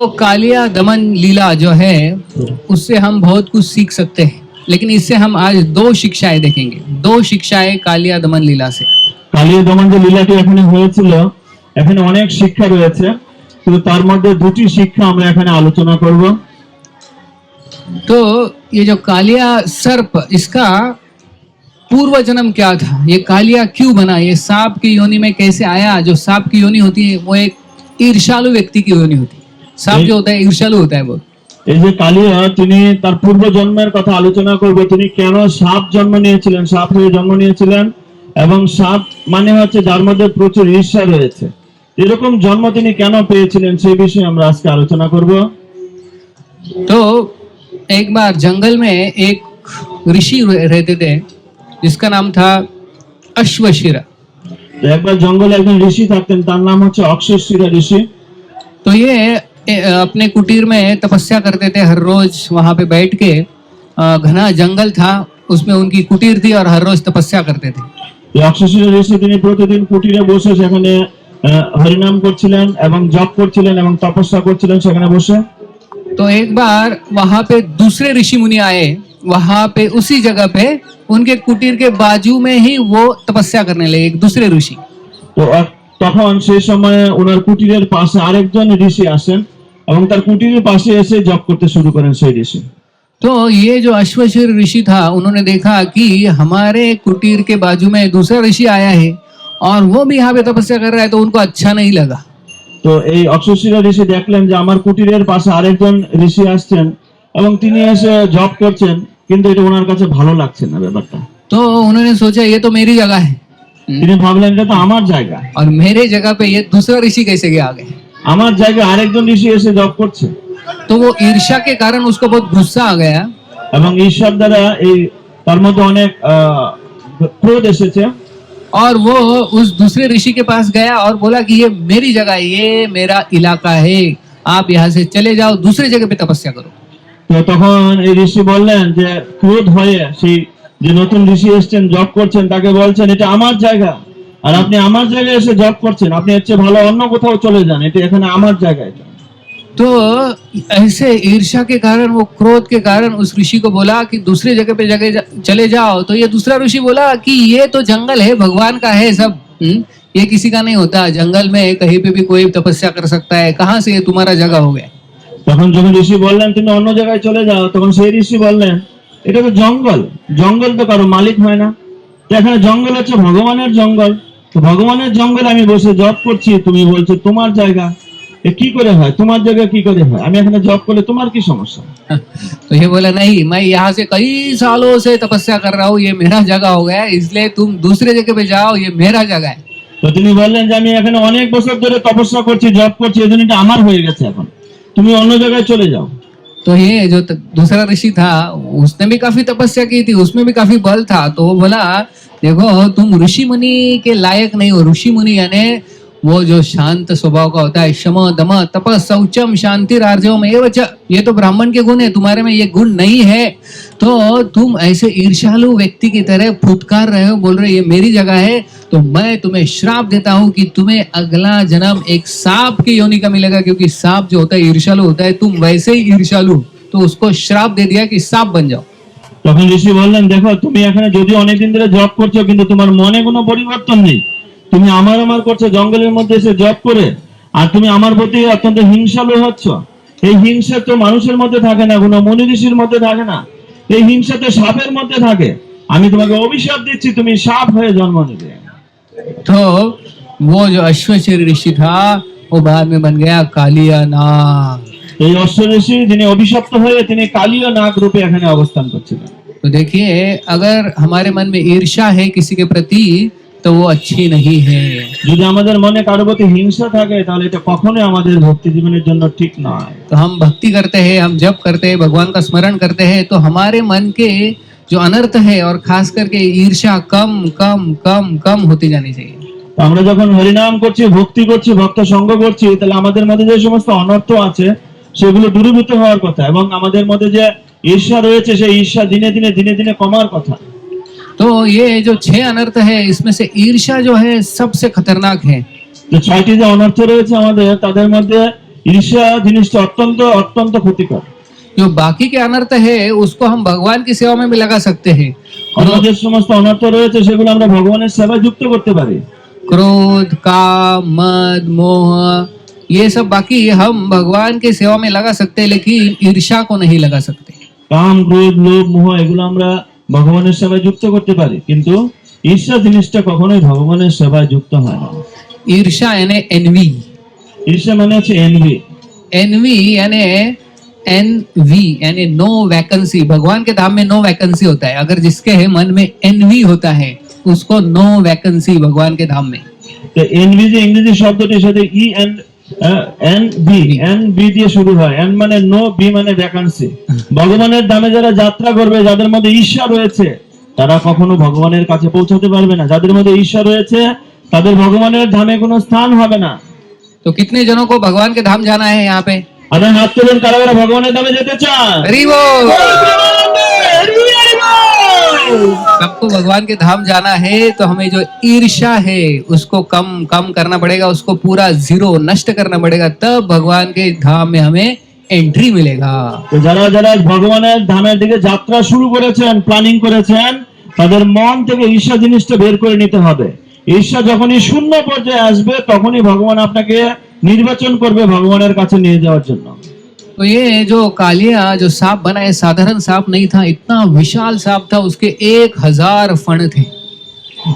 तो कालिया दमन लीला जो है उससे हम बहुत कुछ सीख सकते हैं, लेकिन इससे हम आज दो शिक्षाएं देखेंगे, दो शिक्षाएं कालिया दमन लीला से। কালিয়া দমন যে লীলাটি এখানে হয়েছিল, এখানে অনেক শিক্ষা রয়েছে, কিন্তু তার মধ্যে দুটি শিক্ষা আমরা এখানে আলোচনা করব। तो ये जो कालिया सर्प, इसका पूर्व जन्म क्या था, ये कालिया क्यों बना, ये सांप की योनि में कैसे आया। जो सांप की योनि होती है वो एक ईर्ष्यालु व्यक्ति की योनि होती है। सांप जो होता है ईर्ष्यालु होता है वो। এই যে কালিয়া, তিনি তার পূর্ব জন্মের কথা আলোচনা করব। তিনি কেন সাপ জন্ম নিয়েছিলেন, সাপ হয়ে জন্ম নিয়েছিলেন, এবং সাপ মানে হচ্ছে যার মধ্যে প্রচুর ঈর্ষা রয়েছে। এরকম জন্ম তিনি কেন পেয়েছিলেন সেই বিষয়ে আমরা আজকে আলোচনা করব। तो एक बार जंगल में एक ऋषि रहते थे जिसका नाम था अश्वशिरा। তো একবার জঙ্গলে একজন ঋষি থাকতেন, তার নাম হচ্ছে অক্ষশিরা ঋষি। तो ये अपने कुटीर में तपस्या करते थे हर रोज, वहां पे बैठ के, घना जंगल था, उसमें उनकी कुटीर थी और हर रोज तपस्या करते थे। এই অক্ষশিরা ঋষি তিনি প্রতিদিন কুটিরে বসে সেখানে হরিনাম করছিলেন এবং জপ করছিলেন এবং তপস্যা করছিলেন সেখানে বসে। तो एक बार वहां पे दूसरे ऋषि मुनि आए, वहां पे उसी जगह पे उनके कुटीर के बाजू में ही वो तपस्या करने लगे, एक दूसरे ऋषि। তো তখন সেই সময়ে ওনার কুটিরের পাশে আরেকজন ঋষি আসেন এবং তার কুটিরের পাশে এসে জপ করতে শুরু করেন সেই ঋষি। तो ये जो अश्वशिर ऋषि था, उन्होंने देखा कि हमारे कुटीर के बाजू में दूसरा ऋषि आया है और वो भी यहाँ पे तपस्या कर रहा है, तो उनको अच्छा नहीं लगा। তো এই অক্ষশিরা ঋষি দেখলেন যে আমার কুটিরের পাশে আরেকজন ঋষি আসছেন এবং তিনি এসে জপ করছেন, কিন্তু এটা ওনার কাছে ভালো লাগছে না ব্যাপারটা। तो उन्होंने सोचा ये तो मेरी जगह है তিনি ভাবলেন এটা তো আমার জায়গা, और मेरे जगह पे ये दूसरा ऋषि कैसे गया आगे। আমার জায়গায় আরেকজন ঋষি এসে জপ করছে। तो वो ईर्ष्या के कारण उसको बहुत गुस्सा आ गया এবং ঈশ্বর দ্বারা এই তার মধ্যে অনেক ক্রোধ এসেছে। और वो उस दूसरे ऋषि के पास गया और बोला कि ये मेरी जगह है, ये मेरा इलाका है, आप यहाँ से चले जाओ, दूसरी जगह पे तपस्या करो। তো তখন এই ঋষি বললেন যে ক্রোধ হয়ে সেই যে নতুন ঋষি এসেছেন জব করছেন তাকে বলছেন এটা আমার জায়গা, আর আপনি আমার জায়গায় এসে জব করছেন, আপনি এর চেয়ে ভালো অন্য কোথাও চলে যান, এটা এখানে আমার জায়গায়। तो ऐसे ईर्ष्या के कारण, वो क्रोध के कारण उस ऋषि को बोला कि दूसरी जगह पे चले जाओ। तो ये दूसरा ऋषि बोला कि ये तो जंगल है, भगवान का है सब, ये किसी का नहीं होता। जंगल में कहीं पे भी कोई तपस्या कर सकता है, कहाँ से ये तुम्हारा जगह हो गया। তখন যখন ঋষি বললেন তুমি অন্য জায়গায় চলে যাও, তখন সেই ঋষি বললেন এটা তো জঙ্গল, জঙ্গল তো কারো মালিক হয় না, তো এখানে জঙ্গল হচ্ছে ভগবানের জঙ্গল, তো ভগবানের জঙ্গলে আমি বসে জব করছি, তুমি বলছো তোমার জায়গা, এ কি করে হয়, তোমার জায়গা কি করে হয়, আমি এখানে জব করলে তোমার কি সমস্যা। तो ये बोला नहीं, मैं यहाँ से कई सालों से तपस्या कर रहा हूँ, ये मेरा जगह हो गया, इसलिए तुम दूसरे जगह पे जाओ, ये मेरा जगह है। তো তিনি বললেন যে আমি এখানে অনেক বছর ধরে তপস্যা করছি, জব করছি, এজন্য এটা আমার হয়ে গেছে, এখন তুমি অন্য জায়গায় চলে যাও। तो ये जो दूसरा ऋषि था उसने भी काफी तपस्या की थी, उसमें भी काफी बल था। तो वो बोला देखो तुम ऋषि मुनि के लायक नहीं हो। ऋषि मुनि यानी वो जो शांत स्वभाव का होता है, शम दम तप शौचम शांति रार्जवम एव च, ये तो ब्राह्मण के गुण है, तुम्हारे में ये गुण नहीं है। तो तुम ऐसे ईर्ष्यालु व्यक्ति की तरह फुटकार रहे हो, बोल रहे ये मेरी जगह है, तो मैं तुम्हें श्राप देता हूँ कि तुम्हें अगला जन्म एक सांप की योनि का मिलेगा, क्योंकि सांप जो होता है ईर्ष्यालु होता है, तुम वैसे ही ईर्ष्यालु, तो उसको श्राप दे दिया कि सांप बन जाओ। তখন ঋষি বললেন দেখো তুমি এখানে যদি অনেকদিন ধরে জব করছো, কিন্তু তোমার মনে কোনো পরিবর্তন নেই, তুমি আমার করছো জঙ্গলের মধ্যে এসে জব করে, আর তুমি আমার প্রতি অত্যন্ত হিংসালু হচ্ছ। এই হিংসা তো মানুষের মধ্যে থাকে না, কোনো মুনি ঋষির মধ্যে থাকে না, এই হিংসা তো সাপের মধ্যে থাকে। আমি তোমাকে অভিশাপ দিচ্ছি, তুমি সাপ হয়ে জন্ম নেবে। तो वो जो अश्वशिर ऋषि था वो बाद में बन गया कालिया नाग। এই অশ্ব ঋষি যিনি অভিশপ্ত হয়ে তিনি কালিয়া নাগ রূপে এখানে অবস্থান করছিলেন। तो देखिए अगर हमारे मन में ईर्ष्या है किसी के प्रति तो वो अच्छी नहीं है। যদি আমাদের মনে কারো প্রতি হিংসা থাকে তাহলে এটা কখনোই আমাদের ভক্তি জীবনের জন্য ঠিক নয়। तो हम भक्ति करते हैं, हम जप करते हैं, भगवान का स्मरण करते हैं, तो हमारे मन के जो अनर्थ है और खास करके ईर्ष्या कम कम कम कम होती जानी चाहिए। আমরা যখন হরিনাম করছি, ভক্তি করছি, ভক্ত সঙ্গ করছি, তাহলে আমাদের মধ্যে যে সমস্ত অনর্থ আছে সেগুলো দূরীভূত হওয়ার কথা, এবং আমাদের মধ্যে যে ঈর্ষা রয়েছে সেই ঈর্ষা দিনে দিনে দিনে দিনে কমার কথা। तो ये जो 6 अनर्थ है इसमें से ईर्ष्या जो है सबसे खतरनाक है। যে 6টি যে অনর্থ রয়েছে আমাদের, তাদের মধ্যে ঈর্ষা জিনিসটা অত্যন্ত অত্যন্ত ক্ষতিকর। जो बाकी के अनर्थ है उसको हम भगवान की सेवा में भी लगा सकते हैं। অন্য যে সমস্ত অনর্থ রয়েছে সেগুলো আমরা ভগবানের সেবায় যুক্ত করতে পারি। क्रोध, काम, मद, मोह, ये सब बाकी हम भगवान की सेवा में लगा सकते हैं, लेकिन ईर्ष्या को नहीं लगा सकते। কাম, ক্রোধ, লোভ, মোহ এগুলো আমরা ভগবানের সেবায় যুক্ত করতে পারি, কিন্তু ঈর্ষা জিনিসটা কখনোই ভগবানের সেবায় যুক্ত হয় না। ईर्ष्या यानी एनवी। ঈর্ষা মানে হচ্ছে এনভি। एनवी यानी एनवी यानी नो वैकेंसी। भगवान के धाम में नो वैकेंसी होता है। अगर जिसके मन में एनवी होता है उसको नो वैकेंसी भगवान के धाम में। তো এনভি যে ইংরেজি শব্দটির সাথে ই এন্ড এন বি দিয়ে শুরু হয়। এন মানে নো, বি মানে ভ্যাকান্সি। ভগবানের ধামে যারা যাত্রা করবে, যাদের মধ্যে ঈর্ষা রয়েছে, তারা কখনো ভগবানের কাছে পৌঁছাতে পারবে না। যাদের মধ্যে ঈর্ষা রয়েছে তাদের ভগবানের ধামে কোনো স্থান হবে না। तो कितने जनों को भगवान के धाम जाना है यहाँ पे? আপনার হাত তুলুন, কারা কারা ভগবানের ধামে যেতে চান? हरि बोल। सबको भगवान के धाम जाना है तो हमें जो ईर्ष्या है उसको कम कम करना पड़ेगा, उसको पूरा जीरो नष्ट करना पड़ेगा, तब भगवान के धाम में हमें एंट्री मिलेगा। তো যারা যারা ভগবানের ধামের দিকে যাত্রা শুরু করেছেন, প্ল্যানিং করেছেন, তাদের মন থেকে ঈর্ষা জিনিসটা বের করে নিতে হবে। ঈর্ষা যখনই শূন্য পর্যায়ে আসবে তখনই ভগবান আপনাকে নির্বাচন করবে ভগবানের কাছে নিয়ে যাওয়ার জন্য। तो ये जो कालिया जो सांप बना है साधारण सांप नहीं था, इतना विशाल सांप था, उसके 1000 फण थे।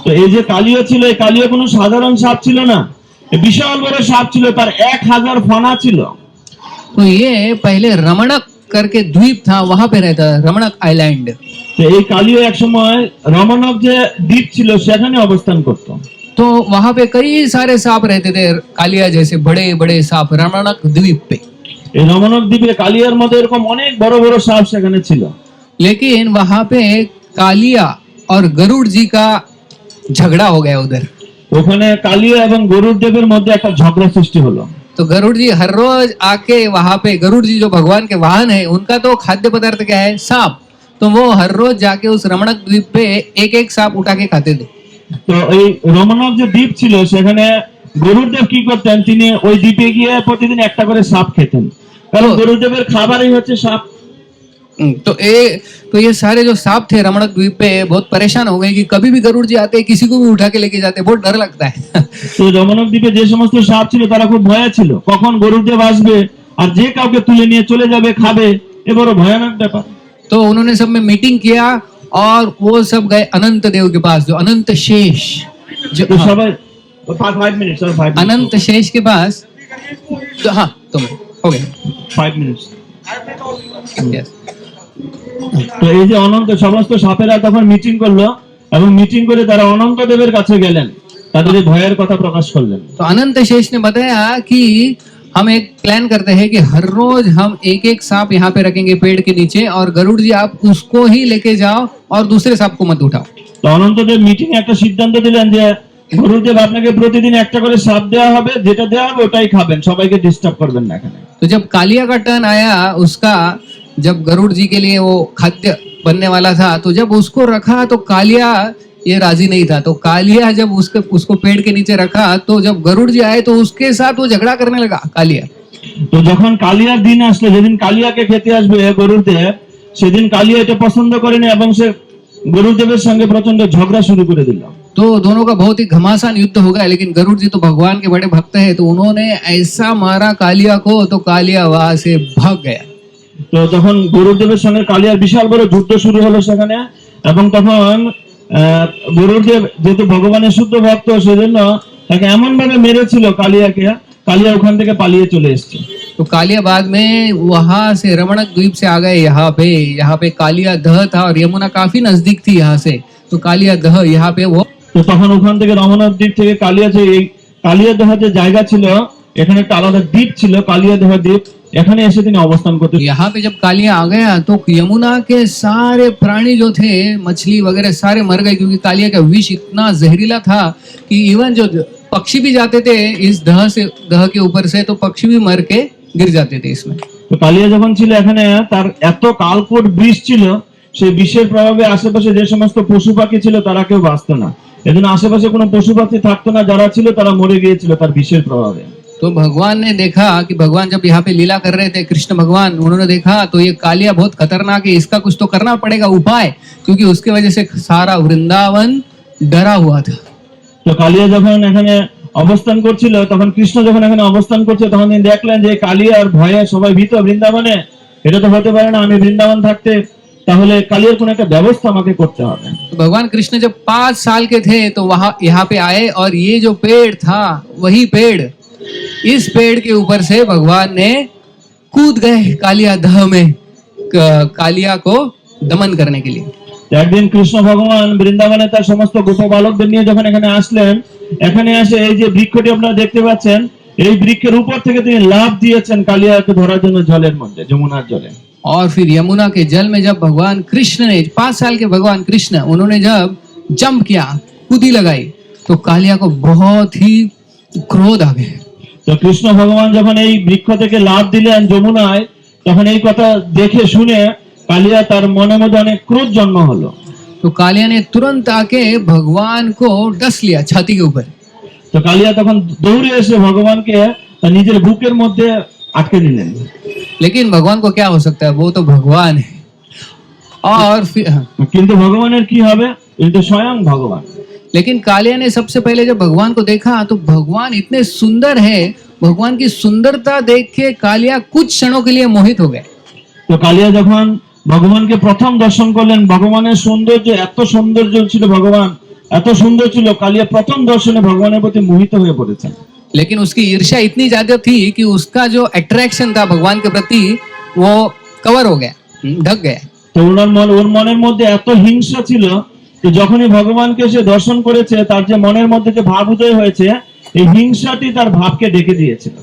তো এই যে কালিয়া ছিল, এই কালিয়া কোনো সাধারণ সাপ ছিল না, এ বিশাল বড় সাপ ছিল, তার 1000 ফণা ছিল। तो ये पहले रमणक करके द्वीप था, वहां पे रहता था, रमणक आइलैंड। তো এই কালিয়া এক সময় রমণক যে দ্বীপ ছিল সেখানে অবস্থান করত। तो वहां पे कई सारे सांप रहते थे, कालिया जैसे बड़े बड़े सांप रमणक द्वीप पे। এই রমণক দ্বীপে কালিয়ার মধ্যে এরকম অনেক বড় বড় সাপ সেখানে ছিল। लेकिन वहां पे कालिया और गरुड़ जी का झगड़ा हो गया उधर। ওখানে কালিয়া এবং গরুড় দেবের মধ্যে একটা ঝগড়া সৃষ্টি হলো। तो गरुड़ जी हर रोज आके वहां पे, गरुड़ जी जो भगवान के वाहन है, उनका तो खाद्य पदार्थ क्या है? सांप। तो वो हर रोज जाके उस रमणक द्वीप पे एक एक सांप उठा के खाते थे। তো এই রমণক যে দ্বীপ ছিল সেখানে গরুড়দেব কি করতেন, তিনি ওই দ্বীপে গিয়ে প্রতিদিন একটা করে সাপ খেতেন, কারণ গরুড়দেবের খাবারই হচ্ছে সাপ। तो ये सारे जो सांप थे रमणक द्वीप पे बहुत परेशान हो गए कि कभी भी गरुड़ जी आते किसी को भी उठा के लेके जाते, बहुत डर लगता है। তো রমণক দ্বীপে যে সমস্ত সাপ ছিল তারা খুব ভয়ে ছিল, কখন গরুড়দেব আসবে আর যে কাউকে তুলে নিয়ে চলে যাবে, খাবে, এ বড় ভয়ানক ব্যাপার। तो उन्होंने सब में मीटिंग किया और वो सब गए अनंत देव के पास, जो अनंत शेष, जो তো সবাই 5 মিনিট, সর 5 अनंत शेष के पास। तो हाँ, तो हो गया 5 মিনিট। Yes. তো এই যে অনন্ত সমস্ত সাপেরা তখন মিটিং করলো এবং মিটিং করে তারা অনন্ত দেবের কাছে গেলেন, তাদের এই ভয়ের কথা প্রকাশ করলেন। तो अनंत शेष ने बताया कि हम एक प्लान करते हैं कि हर रोज हम एक एक सांप यहाँ पे रखेंगे पेड़ के नीचे, और गरुड़ जी आप उसको ही लेके जाओ और दूसरे सांप को मत उठाओ। তো অনন্তদেব মিটিং একটা সিদ্ধান্ত দিলেন যে গরুদেব আপনাকে প্রতিদিন একটা করে সাপ দেওয়া হবে, যেটা দেওয়া হবে ওটাই খাবেন, সবাইকে ডিস্টার্ব করবেন না এখানে। तो जब कालिया का टर्न आया उसका, जब गरुड़ जी के लिए वो खाद्य बनने वाला था, तो जब उसको रखा तो कालिया ये राजी नहीं था। तो कालिया जब उसको पेड़ के नीचे रखा, तो जब गरुड़ जी आए तो उसके साथ वो झगड़ा करने लगा कालिया। তো যখন কালিয়ার দিন আসলো, যেদিন কালিয়াকে খেতে আসবে গরুদেব, সেদিন কালিয়া এটা পছন্দ করেনি এবং সে গরুদেবের সঙ্গে প্রচন্ড ঝগড়া শুরু করে দিল। तो दोनों का बहुत ही घमासान युद्ध हो गया, लेकिन गरुड़ जी तो भगवान के बड़े भक्त है, तो उन्होंने ऐसा मारा कालिया को, तो कालिया वहां से भाग गया। তো তখন গরুদেবের সঙ্গে কালিয়ার বিশাল বড় যুদ্ধ শুরু হলো সেখানে, এবং তখন গরুদেব যেহেতু ভগবানের শুদ্ধ ভক্ত, সেজন্য তাকে এমন ভাবে মেরেছিল কালিয়াকে, কালিয়া ওখান থেকে পালিয়ে চলে এসেছে। तो कालिया बाद में वहां से रमणक द्वीप से आ गए यहाँ पे कालिया दह था, और यमुना काफी नजदीक थी यहाँ से, तो कालिया दह यहाँ पे वो। তো তখন ওখান থেকে রমনাথ দ্বীপ থেকে কালিয়া, যে এই কালিয়া দহ যে জায়গা ছিল, এখানে একটা আলাদা দ্বীপ ছিল কালিয়া দহ দ্বীপ, এখানে এসে তিনি অবস্থান করতে। यहाँ पे जब कालिया आ गया तो यमुना के सारे प्राणी जो थे, मछली वगैरह सारे मर गए, क्योंकि कालिया का विष इतना जहरीला था कि इवन जो पक्षी भी जाते थे इस दह के ऊपर से, तो पक्षी भी मर के गिर जाते थे इसमें। তো কালিয়া যখন ছিল এখানে, তার এত কালকোট বিষ ছিল, সেই বিষের প্রভাবে আশেপাশে যে সমস্ত পশু পাখি ছিল তারা কেউ বাঁচতো না। এজন্য আশেপাশে কোনো পশু পাখি থাকতো না, যারা ছিল তারা মরে গিয়েছিল তার বিষের প্রভাবে। तो तो भगवान ने देखा कि भगवान जब यहाँ पे लीला कर रहे थे, कृष्ण भगवान, उन्होंने देखा तो ये कालिया बहुत खतरनाक है, इसका कुछ तो करना पड़ेगा उपाय, क्योंकि उसके वजह से सारा वृंदावन डरा हुआ था। তো কালিয়া যখন এখানে অবস্থান করছিল, তখন কৃষ্ণ যখন এখানে অবস্থান করছে, তখন তিনি দেখলেন যে কালিয়ার ভয়ে সবাই ভীত বৃন্দাবনে। এটা তো হতে পারে না, আমি বৃন্দাবন থাকতে তাহলে কালিয়ার কোনো একটা ব্যবস্থা আমাকে করতে হবে। तो भगवान कृष्ण जब 5 साल के थे तो वहां यहाँ पे आए, और ये जो पेड़ था वही पेड़, इस पेड़ के ऊपर से भगवान ने कूद गए कालिया दह में, कालिया को दमन करने के लिए। একদিন কৃষ্ণ ভগবান বৃন্দাবনে তার সমস্ত গোপ বালকদের নিয়ে যখন এখানে আসলেন, এখানে এসে এই যে বৃক্ষটি আপনারা দেখতে পাচ্ছেন, এই বৃক্ষের উপর থেকে তিনি লাফ দিয়েছেন কালিয়াকে ধরার জন্য জলের মধ্যে, যমুনার জলে। और फिर यमुना के जल में जब भगवान कृष्ण ने, 5 साल के भगवान कृष्ण, उन्होंने जब जंप किया, कूदी लगाई, तो कालिया को बहुत ही क्रोध आ गए। তো কৃষ্ণ ভগবান যখন এই বৃক্ষ থেকে লাফ দিলেন যমুনায়, তখন এই কথা দেখে শুনে কালিয়া তার মনে মধ্যে অনেক ক্রোধ জন্ম হলো। तो कालिया ने तुरंत आके भगवान को डस लिया छाती के ऊपर। তো কালিয়া তখন দৌড়ে এসে ভগবানকে তার নিজের বুকের মধ্যে আটকে নিলেন। लेकिन भगवान को क्या हो सकता है, वो तो भगवान है। और फिर কিন্তু ভগবানের কি হবে, তিনি তো স্বয়ং ভগবান। लेकिन कालिया ने सबसे पहले जब भगवान को देखा तो भगवान इतने सुंदर है, भगवान की सुंदरता देख के कालिया कुछ क्षणों के लिए मोहित हो गए। তো কালিয়া যখন ভগবানকে প্রথম দর্শন করলেন, ভগবানের সৌন্দর্য এত সৌন্দর্য ছিল, ভগবান এত সুন্দর ছিল, কালিয়া প্রথম দর্শনে ভগবানের প্রতি মোহিত হয়ে পড়েছেন। लेकिन उसकी ईर्ष्या इतनी ज्यादा थी कि उसका जो अट्रैक्शन था भगवान के प्रति वो कवर हो गया, ढक गया। তো ওর মনের মধ্যে এত হিংসা ছিল যে যখনই ভগবানকে সে দর্শন করেছে, তার যে মনের মধ্যে যে ভাব উদয় হয়েছে, এই হিংসাটি তার ভাবকে ঢেকে দিয়েছিল।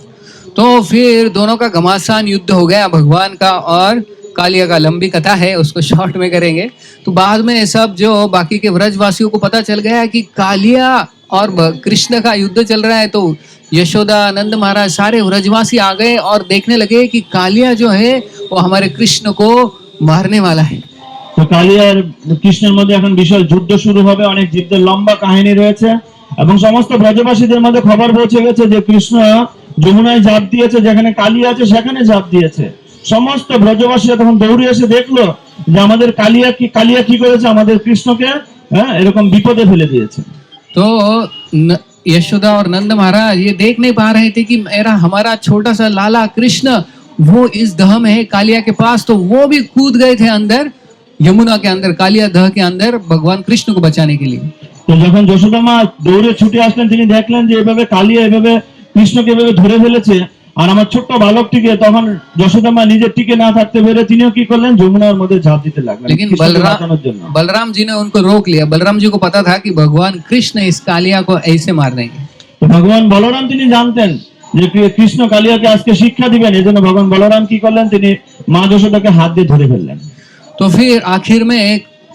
तो फिर दोनों का घमासान युद्ध हो गया, भगवान का और कालिया का। लंबी कथा है, उसको शॉर्ट में करेंगे। तो बाद में सब जो बाकी के व्रजवासियों को पता चल गया कि कालिया और कृष्ण का युद्ध चल रहा है, तो यशोदा, नंद महाराज, सारे व्रजवासी आ गए और देखने लगे कि कालिया जो है वो हमारे कृष्ण को मारने वाला है। তো কালিয়ার কৃষ্ণের মধ্যে এখন বিশাল যুদ্ধ শুরু হবে, অনেক যুদ্ধের লম্বা কাহিনী রয়েছে, এবং সমস্ত ব্রজবাসীদের মধ্যে খবর পৌঁছে গেছে যে কৃষ্ণ যমুনায় ঝাঁপ দিয়েছে, যেখানে কালিয়া আছে সেখানে ঝাঁপ দিয়েছে। সমস্ত ব্রজবাসীরা তখন দৌড়ে এসে দেখলো যে আমাদের কালিয়া কি করেছে, আমাদের কৃষ্ণকে এরকম বিপদে ফেলে দিয়েছে। तो यशोदा और नंद महाराज ये देख नहीं पा रहे थे कि हमारा छोटा सा लाला कृष्ण वो इस दह में है कालिया के पास, तो वो भी कूद गए थे अंदर, यमुना के अंदर, कालिया दह के अंदर, भगवान कृष्ण को बचाने के लिए। তো যখন যশোদা মা দৌড়ে ছুটে আসলেন, তিনি দেখলেন যে এভাবে কালিয়া এভাবে কৃষ্ণকে এভাবে ধরে ফেলেছে, আর আমার ছোট্ট বালকটিকে, তখন যশোদা মা নিজের টিকে না থাকতে পেরে তিনিও কি করলেন, যমুনার মধ্যে ঝাঁপ দিতে লাগলেন। लेकिन बलराम जी ने उनको रोक लिया। बलराम जी को पता था कि भगवान कृष्ण इस कालिया को ऐसे मार देंगे। তো ভগবান বলরাম তিনি জানতেন যে কৃষ্ণ কালিয়াকে আজকে শিক্ষা দিবেন, এই জন্য ভগবান বলরাম কি করলেন, তিনি মা যশোদাকে হাত দিয়ে ধরে ফেললেন। तो फिर आखिर में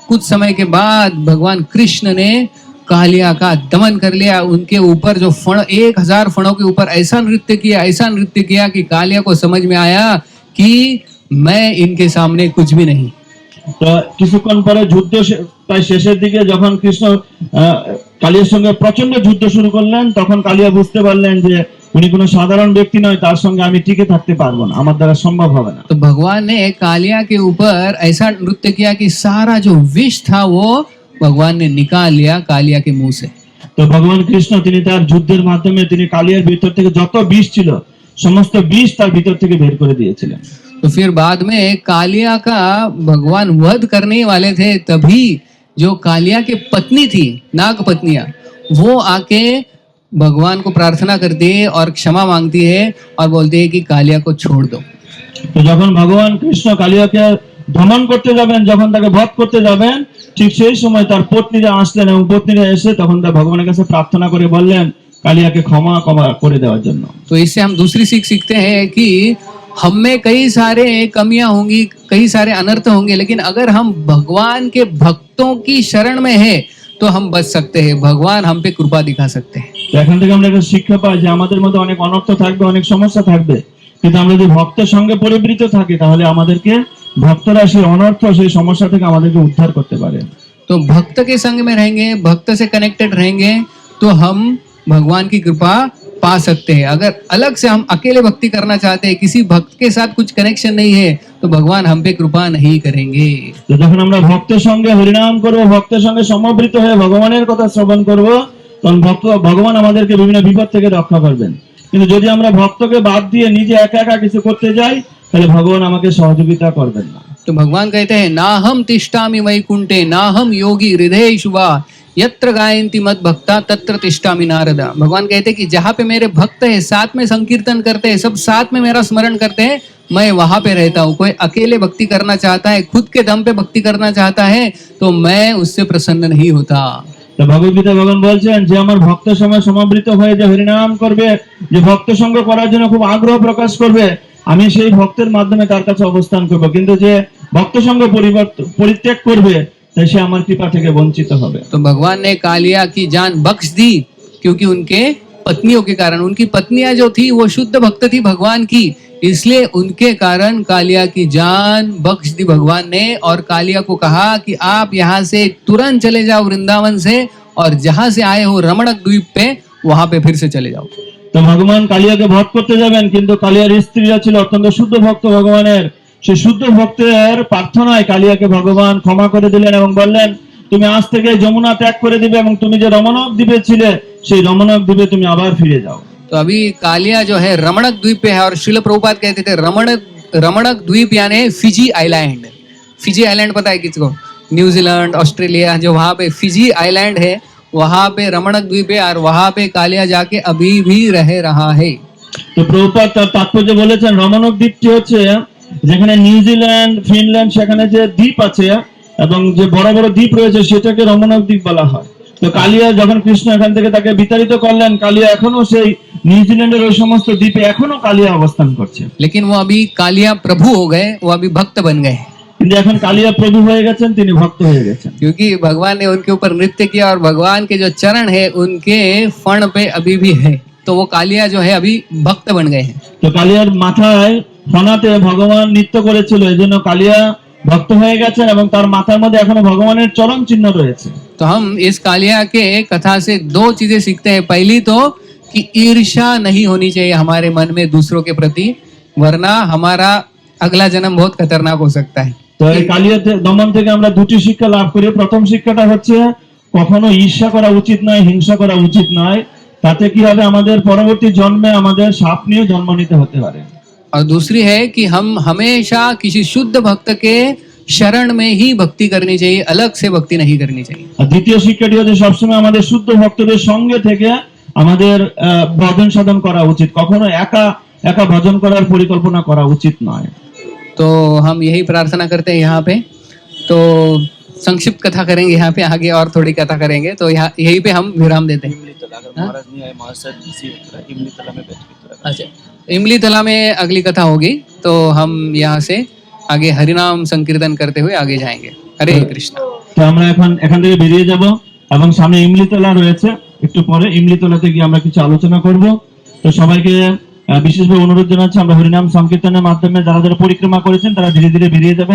कुछ समय के बाद भगवान कृष्ण ने कालिया का दमन कर लिया। उनके ऊपर जो 1000 फणों के ऊपर ऐसा नृत्य किया कि कालिया को समझ में आया कि मैं इनके सामने कुछ भी नहीं। তো কিছুক্ষণ পরে যুদ্ধ প্রায় শেষের দিকে যখন কৃষ্ণ কালিয়ার সঙ্গে প্রচন্ড যুদ্ধ শুরু করলেন, তখন কালিয়া বুঝতে পারলেন যে উনি কোনো সাধারণ ব্যক্তি নয়, তার সঙ্গে আমি টিকে থাকতে পারবো না, আমার দ্বারা সম্ভব হবে না। तो भगवान ने कालिया के ऊपर ऐसा नृत्य किया कि सारा जो विष था वो भगवान ने निकाल लिया कालिया के मुंह से। তো ভগবান কৃষ্ণ তিনি তার যুদ্ধের মাধ্যমে তিনি কালিয়ার ভিতর থেকে যত বিষ ছিল সমস্ত বিষ তার ভিতর থেকে বের করে দিয়েছিলেন। तो फिर बाद में कालिया का भगवान वध करने वाले थे, तभी जो कालिया की पत्नी थी, नाग पत्नियां, वो आके भगवान को प्रार्थना करती है और क्षमा मांगती है और बोलती है कि कालिया को छोड़ दो। তো যখন ভগবান কৃষ্ণ কালিয়াকে দমন করতে যাবেন, যখন তাকে বধ করতে যাবেন, ঠিক সেই সময় তার পত্নীরা আসলেন, এবং পত্নীরা এসে তখন তার ভগবানের কাছে প্রার্থনা করে বললেন কালিয়াকে ক্ষমা করে দেওয়ার জন্য। तो इससे हम दूसरी सीख सीखते हैं कि हम में कई सारे कमियां होंगी, कई सारे अनर्थ होंगे, लेकिन अगर हम भगवान के भक्तों की शरण में है तो हम बच सकते हैं, भगवान हम पे कृपा दिखा सकते हैं। তো এখান থেকে আমরা একটা শিক্ষা পাই যে আমাদের মধ্যে অনেক অনর্থ থাকবে, অনেক সমস্যা থাকবে, কিন্তু আমরা যদি ভক্তের সঙ্গে পরিবৃত থাকি তাহলে আমাদেরকে ভক্তরা সেই অনর্থ, সেই সমস্যা থেকে আমাদেরকে উদ্ধার করতে পারে। तो भक्त के संग में रहेंगे, भक्त से कनेक्टेड रहेंगे तो हम भगवान की कृपा पा सकते हैं। अगर अलग से हम अकेले भक्ति करना चाहते हैं, किसी भक्त के साथ कुछ कनेक्शन नहीं है, तो भगवान हम पे कृपा नहीं करेंगे। তো যখন আমরা ভক্তের সঙ্গে হরিনাম করব, ভক্তের সঙ্গে সমবেত হয়ে ভগবানের কথা শ্রবণ করব, তখন ভগবান আমাদেরকে বিভিন্ন বিপদ থেকে রক্ষা করবেন। কিন্তু যদি আমরা ভক্তকে বাদ দিয়ে নিজে একা একা কিছু করতে যাই, তাহলে ভগবান আমাকে সহযোগিতা করবেন না। तो भगवान कहते हैं ना हम तिष्ठामि वैकुंठे ना हम योगी हृदय शुभा यत्र गायन्ति मद भक्ता तत्र तिष्ठामि नारदा। भगवान कहते हैं कि जहाँ पे मेरे भक्त है, साथ में संकीर्तन करते हैं, सब साथ में मेरा स्मरण करते हैं, मैं वहां पे रहता हूँ। कोई अकेले भक्ति करना चाहता है, खुद के दम पे भक्ति करना चाहता है, तो मैं उससे प्रसन्न नहीं होता। তো ভগবদ্গীতা ভগবান বলছেন যে আমার ভক্তের সঙ্গে সমাবৃত হয়ে যে হরিনাম করবে, যে ভক্ত সঙ্গ করার জন্য খুব আগ্রহ প্রকাশ করবে, আমি সেই ভক্তের মাধ্যমে তার কাছে অবস্থান করব। কিন্তু যে ভক্ত সঙ্গ পরিত্যাগ করবে, তাই সে আমার কৃপা থেকে বঞ্চিত হবে। तो भगवान ने कालिया की जान बख्श दी, क्योंकि उनके पत्नियों के कारण, उनकी पत्नियां जो थी वो शुद्ध भक्त थी भगवान की, इसलिए उनके कारण कालिया की जान बख्श दी भगवान ने। और कालिया को कहा कि आप यहाँ से तुरंत चले जाओ वृंदावन से, और जहां से आए हो रमणक द्वीप पे, वहां पे फिर से चले जाओ। তো ভগবান কালিয়াকে বধ করতে যাবেন, কিন্তু কালিয়ার স্ত্রীরা ছিল অত্যন্ত শুদ্ধ ভক্ত ভগবানের। সেই শুদ্ধ ভক্তের প্রার্থনায় কালিয়াকে ভগবান ক্ষমা করে দিলেন এবং বললেন, তুমি আজ থেকে যমুনা ত্যাগ করে দিবে এবং তুমি যে রমণক দ্বীপে ছিলে, সেই রমণক দ্বীপে তুমি আবার ফিরে যাও। तो अभी कालिया जो है रमणक द्वीप पे है, और श्रील प्रभुपाद कहते थे रमणक द्वीप यानी फिजी आइलैंड। फिजी आइलैंड पता है किसको? न्यूजीलैंड, ऑस्ट्रेलिया, जो वहां पे फिजी आइलैंड है, वहां पे रमणक द्वीप है, और वहां पे कालिया जाके अभी भी रह रहा है। তো প্রভুপাদ তার তাৎপর্য বলেছেন, রমণক দ্বীপটি হচ্ছে যেখানে নিউজিল্যান্ড, ফিনল্যান্ড, সেখানে যে দ্বীপ আছে এবং যে বড় বড় দ্বীপ রয়েছে, সেটাকে রমণক দ্বীপ বলা হয়। তো কালিয়া যখন কৃষ্ণ এখান থেকে তাকে বিতাড়িত করলেন, কালিয়া এখনো সেই নিউজিল্যান্ডের ওই সমস্ত দ্বীপে এখনো কালিয়া অবস্থান করছে। लेकिन वो अभी कालिया प्रभु हो गए, वो अभी भक्त बन गए, কিন্তু এখন कालिया प्रभु হয়ে গেছেন, তিনি ভক্ত হয়ে গেছেন। क्योंकि भगवान ने उनके ऊपर नृत्य किया, और भगवान के जो चरण है उनके फण पे अभी भी है, तो वो कालिया जो है अभी भक्त बन गए हैं। তো কালিয়ার মাথায় ফনাতে ভগবান নৃত্য করেছিল, এজন্য কালিয়া ভক্ত হয়ে গেছেন এবং তার মাথার মধ্যে এখনো ভগবানের চরণ চিহ্ন রয়েছে। तो हम इस कालिया के कथा से दो चीजें सीखते हैं। पहली तो कि ईर्ष्या नहीं होनी चाहिए हमारे मन में दूसरों के प्रति, वरना हमारा अगला जन्म बहुत खतरनाक हो सकता है। তো এই কালিয়া দমন থেকে আমরা দুটি শিক্ষা লাভ করি। প্রথম শিক্ষাটা হচ্ছে কখনো ঈর্ষা করা উচিত নয়, হিংসা করা উচিত নয়। তাতে কি হবে, আমাদের পরবর্তী জন্মে আমাদের সাপ নিয়ে জন্ম নিতে হতে পারে। और दूसरी है कि हम हमेशा किसी शुद्ध भक्त के शरण में ही भक्ति करनी चाहिए, अलग से भक्ति नहीं करनी चाहिए। আর দ্বিতীয় শিক্ষাটি হচ্ছে সবসময় আমাদের শুদ্ধ ভক্তদের সঙ্গে থেকে আমাদের ভজন সাধন করা উচিত, কখনো একা একা ভজন করার পরিকল্পনা করা উচিত নয়। तो हम यही प्रार्थना करते हैं यहाँ पे। तो संक्षिप्त कथा करेंगे यहाँ पे, आगे और थोड़ी कथा करेंगे, तो यहाँ यहीं पे हम विराम देते हैं। अच्छा, इमली तला में अगली कथा होगी, तो हम यहाँ से आगे हरिनाम संकीर्तन करते हुए आगे जाएंगे। हरे कृष्ण। তো আমরা এখন এখান থেকে বেরিয়ে যাব এবং সামনে ইমলিতলা রয়েছে, একটু পরে ইমলিতলাতে গিয়ে আমরা কিছু আলোচনা করব। তো সবাইকে বিশেষভাবে অনুরোধ জানাচ্ছি, আমরা হরিনাম সংকীর্তনের মাধ্যমে যারা যারা পরিক্রমা করেছেন তারা ধীরে ধীরে বেরিয়ে যাবেন।